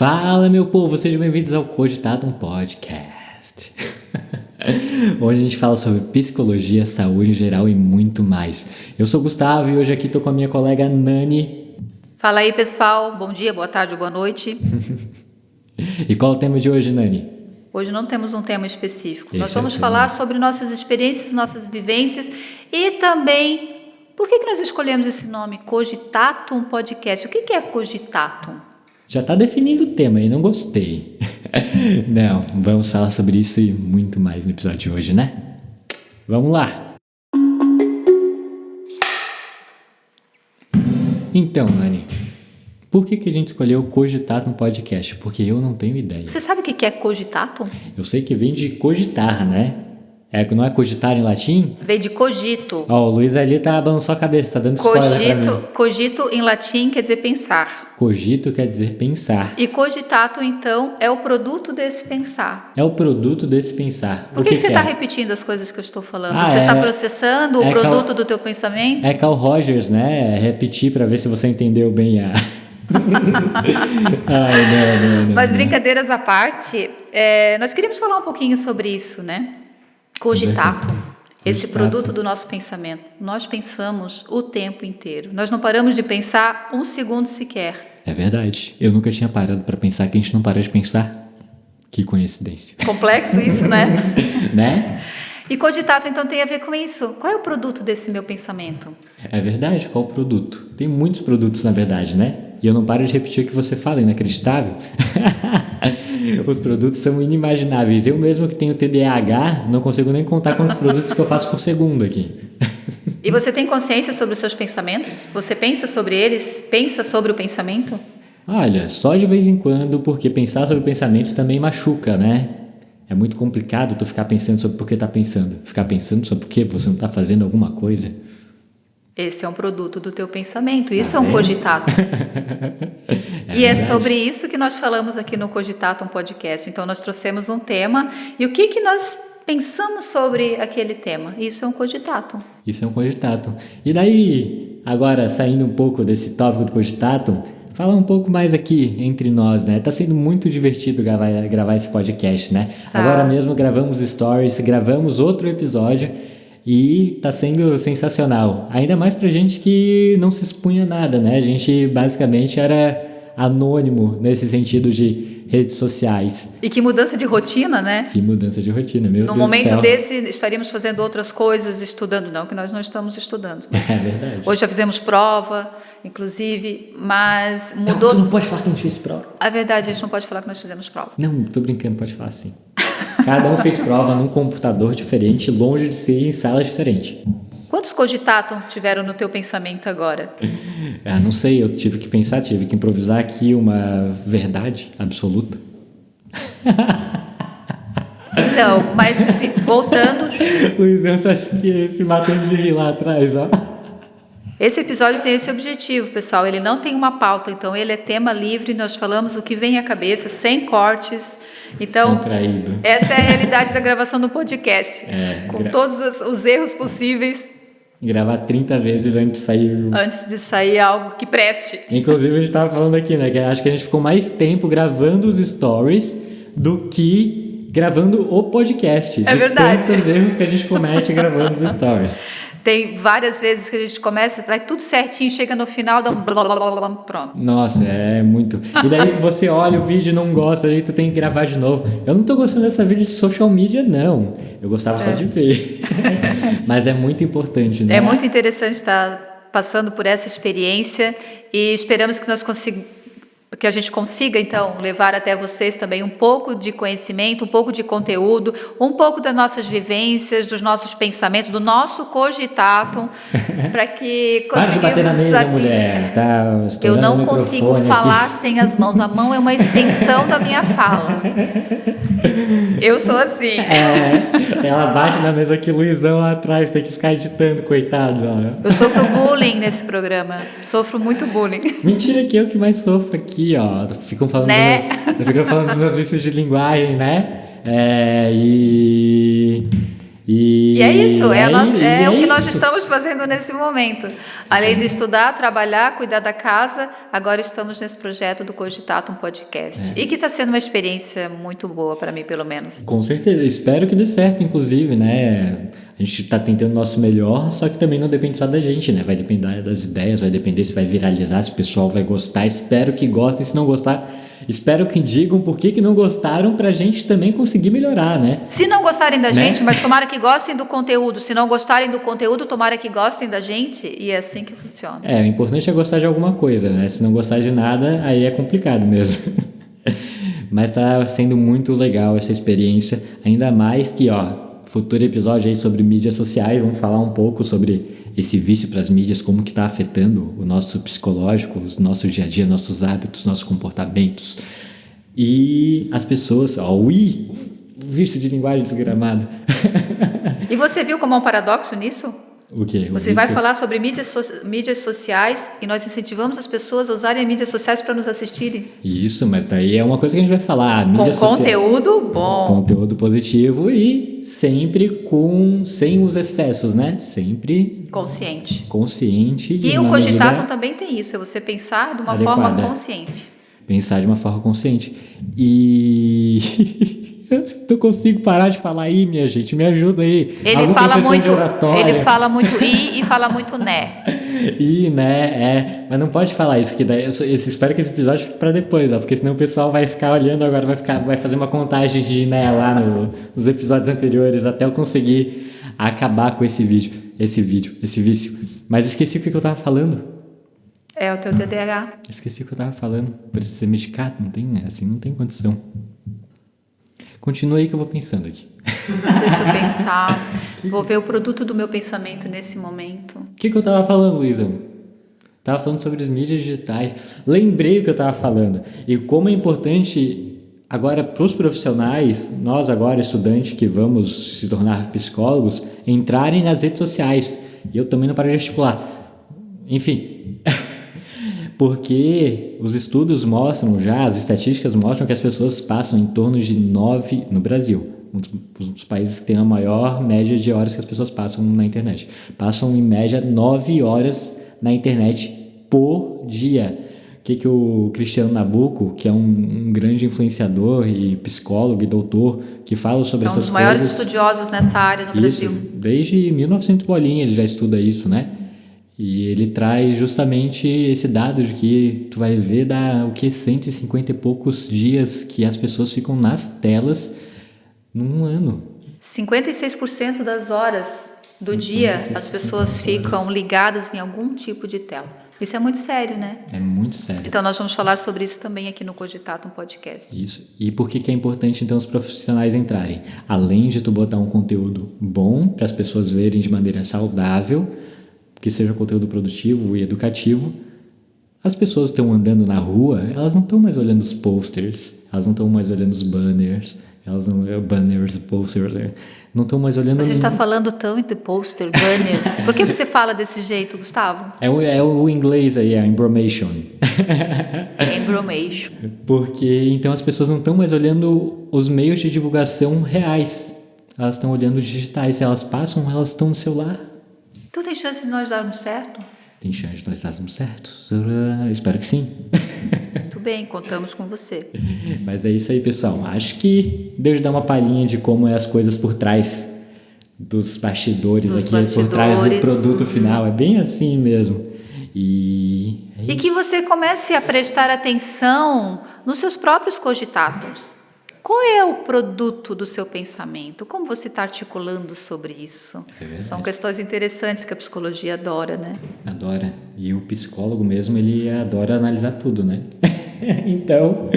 Fala, meu povo, sejam bem-vindos ao Cogitatum Podcast. Hoje a gente fala sobre psicologia, saúde em geral e muito mais. Eu sou o Gustavo e hoje aqui tô com a minha colega Nani. Fala aí, pessoal. Bom dia, boa tarde, boa noite. E qual é o tema de hoje, Nani? Hoje não temos um tema específico. Nós Esse é o vamos tema. falar sobre nossas experiências, nossas vivências e também por que nós escolhemos esse nome, Cogitatum Podcast. O que é Cogitatum? Já tá definindo o tema e não gostei. Não, vamos falar sobre isso e muito mais no episódio de hoje, né? Vamos lá! Então, Nani, por que a gente escolheu Cogitatum Podcast? Porque eu não tenho ideia. Você sabe o que é Cogitatum? Eu sei que vem de cogitar, né? Não é cogitar em latim? Vem de cogito. Ó, o Luiz ali tá balançando a cabeça, tá dando spoiler pra mim. Cogito em latim quer dizer pensar. Cogito quer dizer pensar. E cogitatum, então, é o produto desse pensar. É o produto desse pensar. Por que você é? está repetindo as coisas que eu estou falando? Ah, Você está processando o produto Carl- do teu pensamento? É Carl Rogers, né? Repetir pra ver se você entendeu bem a... Ai, não. Mas brincadeiras à parte, nós queríamos falar um pouquinho sobre isso, né? Cogitatum, esse Cogitatum. produto do nosso pensamento. Nós pensamos o tempo inteiro. Nós não paramos de pensar um segundo sequer. É verdade. Eu nunca tinha parado pra pensar que a gente não para de pensar. Que coincidência. Complexo isso, né? Né? E cogitatum, então, tem a ver com isso. Qual é o produto desse meu pensamento? É verdade, qual o produto? Tem muitos produtos, na verdade, né? E eu não paro de repetir o que você fala, inacreditável. Os produtos são inimagináveis. Eu mesmo que tenho TDAH, não consigo nem contar quantos produtos que eu faço por segundo aqui. E você tem consciência sobre os seus pensamentos? Você pensa sobre eles? Pensa sobre o pensamento? Olha, só de vez em quando, porque pensar sobre o pensamento também machuca, né? É muito complicado tu ficar pensando sobre por que tá pensando. Ficar pensando sobre por que você não tá fazendo alguma coisa. Esse é um produto do teu pensamento. Isso é um vendo? cogitatum. E é verdade. sobre isso que nós falamos aqui no Cogitatum Podcast. Então, nós trouxemos um tema. E o que nós pensamos sobre aquele tema? Isso é um cogitatum. Isso é um cogitatum. E daí, agora saindo um pouco desse tópico do cogitatum, falar um pouco mais aqui entre nós, né? Tá sendo muito divertido gravar esse podcast, né? Tá. Agora mesmo gravamos stories, gravamos outro episódio e tá sendo sensacional. Ainda mais pra gente que não se expunha a nada, né? A gente basicamente era anônimo nesse sentido de redes sociais. E que mudança de rotina, né? Que mudança de rotina, meu No Deus do momento céu. desse, estaríamos fazendo outras coisas, estudando. Não, que nós não estamos estudando. É verdade. Hoje já fizemos prova, inclusive, mas Não, mudou. tu não pode falar que a gente fez prova. A verdade, a gente não pode falar que nós fizemos prova. Não, tô brincando, pode falar assim. Cada um fez prova num computador diferente, longe de ser em sala diferente. Quantos cogitatum tiveram no teu pensamento agora? Ah, não sei, eu tive que pensar, tive que improvisar aqui uma verdade absoluta. Então, mas assim, voltando, Luizão tá se matando de rir lá atrás, ó. esse episódio tem esse objetivo, pessoal. Ele não tem uma pauta, então ele é tema livre. Nós falamos o que vem à cabeça, sem cortes. Então, Contraído. essa é a realidade da gravação do podcast, com gra- todos os erros possíveis Gravar 30 vezes antes de sair. antes de sair algo que preste. Inclusive, a gente tava falando aqui, né? Que acho que a gente ficou mais tempo gravando os stories do que gravando o podcast. É de verdade. tantos erros que a gente comete gravando os stories. Tem várias vezes que a gente começa, vai tudo certinho, chega no final, dá um blá, blá, blá, blá, pronto. Nossa, é muito. E daí você olha o vídeo e não gosta, aí tu tem que gravar de novo. Eu não tô gostando dessa vídeo de social media, não. Eu gostava só de ver. Mas é muito importante, né? É muito interessante estar passando por essa experiência e esperamos que que a gente consiga, então, levar até vocês também um pouco de conhecimento, um pouco de conteúdo, um pouco das nossas vivências, dos nossos pensamentos, do nosso cogitatum, para que Para de bater na conseguimos mesa, atingir. mulher. Tá Eu estourando não o consigo microfone falar aqui. sem as mãos. A mão é uma extensão da minha fala. Eu sou assim. Ela bate na mesa aqui, Luizão lá atrás, tem que ficar editando, coitado. Ó. Eu sofro bullying nesse programa. Sofro muito bullying. Mentira que eu que mais sofro aqui, ó. Ficam falando, Né? ficam falando dos meus vícios de linguagem, né? E é isso, é o que nós isso. estamos fazendo nesse momento. Além de estudar, trabalhar, cuidar da casa, agora estamos nesse projeto do Cogitatum Podcast. E que está sendo uma experiência muito boa para mim, pelo menos. Com certeza, espero que dê certo, inclusive, né? A gente está tentando o nosso melhor, só que também não depende só da gente, né? Vai depender das ideias, vai depender se vai viralizar, se o pessoal vai gostar. Espero que gostem, se não gostar, espero que digam por que não gostaram pra gente também conseguir melhorar, né? Se não gostarem da gente, mas tomara que gostem do conteúdo. Se não gostarem do conteúdo, tomara que gostem da gente. E é assim que funciona. O importante é gostar de alguma coisa, né? Se não gostar de nada, aí é complicado mesmo. Mas tá sendo muito legal essa experiência, ainda mais que, futuro episódio aí sobre mídias sociais, vamos falar um pouco sobre esse vício para as mídias, como que tá afetando o nosso psicológico, o nosso dia a dia, nossos hábitos, nossos comportamentos. E as pessoas, vício de linguagem desgramada. E você viu como é um paradoxo nisso? O quê? Você vai falar sobre mídias sociais e nós incentivamos as pessoas a usarem mídias sociais para nos assistirem. Isso, mas daí é uma coisa que a gente vai falar. Com conteúdo bom. Conteúdo positivo e sempre sem os excessos, né? Sempre consciente. E o Cogitatum também tem isso, é você pensar de uma forma consciente. Pensar de uma forma consciente. E... Eu não consigo parar de falar aí, minha gente, me ajuda aí. Ele fala muito e fala muito né. Mas não pode falar isso, que daí eu espero que esse episódio fique para depois, porque senão o pessoal vai ficar olhando agora, vai fazer uma contagem de né lá nos episódios anteriores até eu conseguir acabar com esse vício. Mas eu esqueci o que eu tava falando. É o teu TDAH. Eu esqueci o que eu tava falando. Precisa ser medicado, não tem condição. Continua aí que eu vou pensando aqui. Deixa eu pensar. Vou ver o produto do meu pensamento nesse momento. O que eu tava falando, Luísa? Tava falando sobre as mídias digitais. Lembrei o que eu tava falando. E como é importante agora para os profissionais, nós agora estudantes que vamos se tornar psicólogos, entrarem nas redes sociais. E eu também não paro de gesticular. Enfim... Porque os estudos mostram as estatísticas mostram que as pessoas passam em torno de 9, no Brasil, um dos países que tem a maior média de horas que as pessoas passam na internet. Passam em média 9 horas na internet por dia. O que o Cristiano Nabuco, que é um grande influenciador e psicólogo e doutor, que fala sobre essas coisas... um dos maiores estudiosos nessa área no Brasil. Desde 1900 bolinha ele já estuda isso, né? E ele traz justamente esse dado de que tu vai ver 150 e poucos dias que as pessoas ficam nas telas num ano. 56% das horas do dia as pessoas ficam ligadas em algum tipo de tela. Isso é muito sério, né? É muito sério. Então nós vamos falar sobre isso também aqui no Cogitatum Podcast. Isso. E por que é importante então os profissionais entrarem? Além de tu botar um conteúdo bom para as pessoas verem de maneira saudável, que seja um conteúdo produtivo e educativo, as pessoas estão andando na rua, elas não estão mais olhando os posters, elas não estão mais olhando os banners, posters, não estão mais olhando... Você está falando tão de poster, banners. Por que você fala desse jeito, Gustavo? É o inglês aí, a embromation. Embromation. Porque então as pessoas não estão mais olhando os meios de divulgação reais, elas estão olhando os digitais, elas estão no celular. Então tem chance de nós darmos certo? Tem chance de nós darmos certo? Espero que sim. Muito bem, contamos com você. Mas é isso aí, pessoal. Acho que deu de dar uma palhinha de como é as coisas por trás dos bastidores por trás do produto final. É bem assim mesmo. E que você comece a prestar atenção nos seus próprios cogitatos. Qual é o produto do seu pensamento? Como você está articulando sobre isso? São questões interessantes que a psicologia adora, né? Adora. E o psicólogo mesmo, ele adora analisar tudo, né? Então,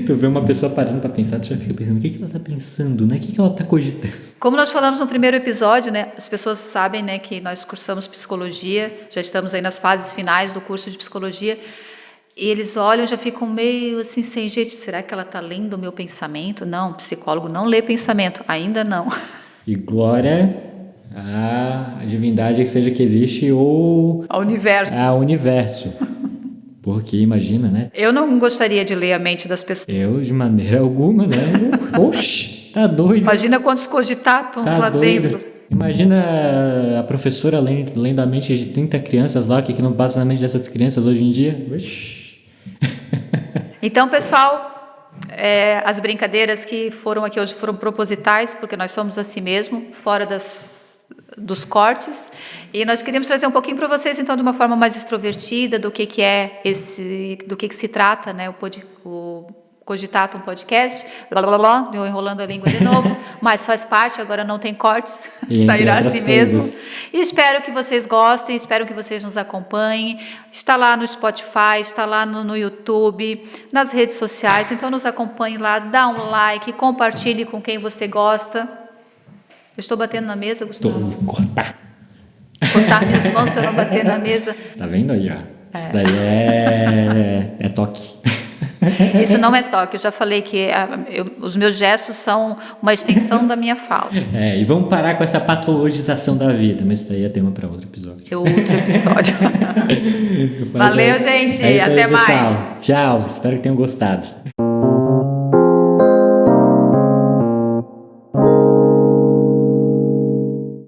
tu vê uma pessoa parando para pensar, tu já fica pensando, o que ela está pensando, né? O que ela está cogitando? Como nós falamos no primeiro episódio, né? As pessoas sabem, né, que nós cursamos psicologia, já estamos aí nas fases finais do curso de psicologia, e eles olham e já ficam meio assim, sem jeito. Será que ela está lendo o meu pensamento? Não, psicólogo não lê pensamento. Ainda não. E glória à divindade que seja que existe ou... Ao universo. Ao universo. Porque imagina, né? Eu não gostaria de ler a mente das pessoas. Eu, de maneira alguma, né? Oxi! tá doido. Imagina quantos cogitatos Tá lá doido. dentro. Imagina a professora lendo a mente de 30 crianças lá, o que não passa na mente dessas crianças hoje em dia. Ixi. Então, pessoal, as brincadeiras que foram aqui hoje foram propositais, porque nós somos assim mesmo, fora dos cortes. E nós queríamos trazer um pouquinho para vocês, então, de uma forma mais extrovertida, do que é do que se trata, né, o Cogitato, um podcast, blá, blá, blá, eu enrolando a língua de novo, mas faz parte, agora não tem cortes, sairá assim mesmo. E espero que vocês gostem, espero que vocês nos acompanhem. Está lá no Spotify, está lá no YouTube, nas redes sociais, então nos acompanhe lá, dá um like, compartilhe com quem você gosta. Eu estou batendo na mesa, Gustavo? Vou cortar. Cortar minhas mãos para não bater na mesa. Tá vendo aí, ó? Isso daí é toque. Isso não é toque, eu já falei que os meus gestos são uma extensão da minha fala. E vamos parar com essa patologização da vida, mas isso daí é tema para outro episódio. É outro episódio. Valeu, gente. É isso aí, até pessoal. mais. Tchau, espero que tenham gostado.